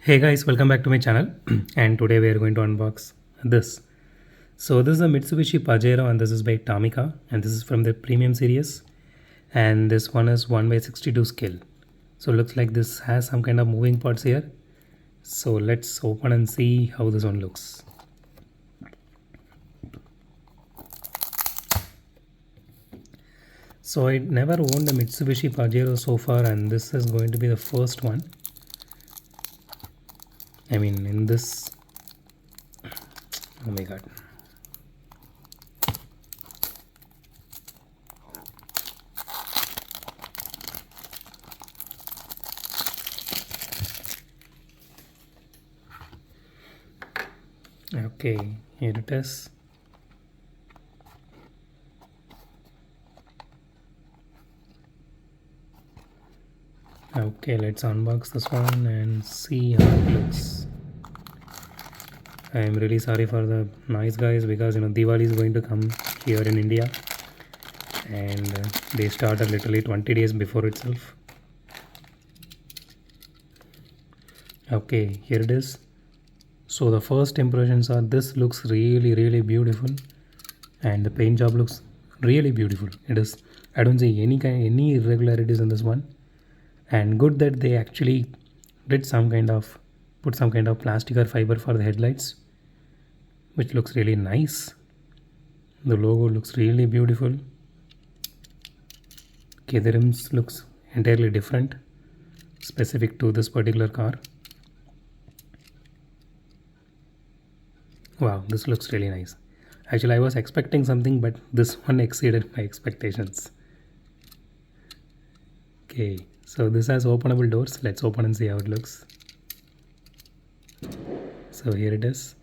Hey guys, welcome back to my channel and today we are going to unbox this. So this is a Mitsubishi Pajero and this is by Tomica and this is from the premium series and this one is 1/62 scale. So looks like this has some kind of moving parts here. So let's open and see how this one looks. So I never owned a Mitsubishi Pajero so far and this is going to be the first one. I mean in this, oh my god. Okay, here it is. Okay, let's unbox this one and see how it looks. I am really sorry for the noise guys because Diwali is going to come here in India and they started literally 20 days before itself. Okay, here it is. So the first impressions are this looks really beautiful and the paint job looks really beautiful. It is, I don't see any irregularities in this one, and good that they actually did put some kind of plastic or fiber for the headlights, which looks really nice. The logo looks really beautiful. Okay, the rims looks entirely different, specific to this particular car. Wow, this looks really nice. Actually, I was expecting something, but this one exceeded my expectations. Okay, so this has openable doors. Let's open and see how it looks. So here it is.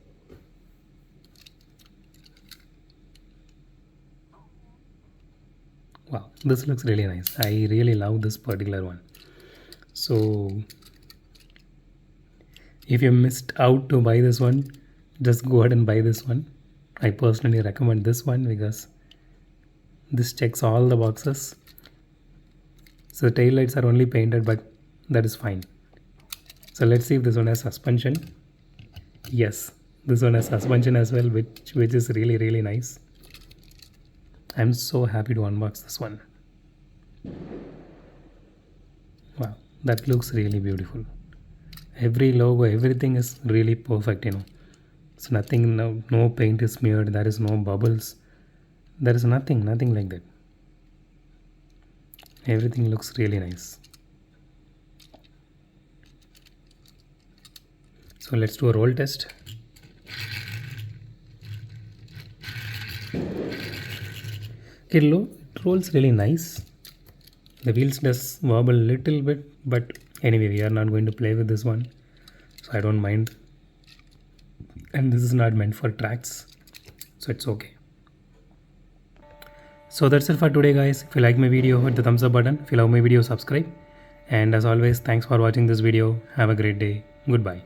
Wow, this looks really nice. I really love this particular one. So if you missed out to buy this one, just go ahead and buy this one. I personally recommend this one because this checks all the boxes. So the tail lights are only painted, but that is fine. So let's see if this one has suspension. Yes, this one has suspension as well, which is really nice. I'm so happy to unbox this one. Wow, that looks really beautiful. Every logo, everything is really perfect, So nothing, no paint is smeared, there is no bubbles, there is nothing like that. Everything looks really nice. So let's do a roll test. Okay, it rolls really nice. The wheels does wobble a little bit, but anyway, we are not going to play with this one, so I don't mind. And this is not meant for tracks, so it's okay. So that's it for today guys. If you like my video, hit the thumbs up button. If you love my video, subscribe. And as always, thanks for watching this video. Have a great day. Goodbye.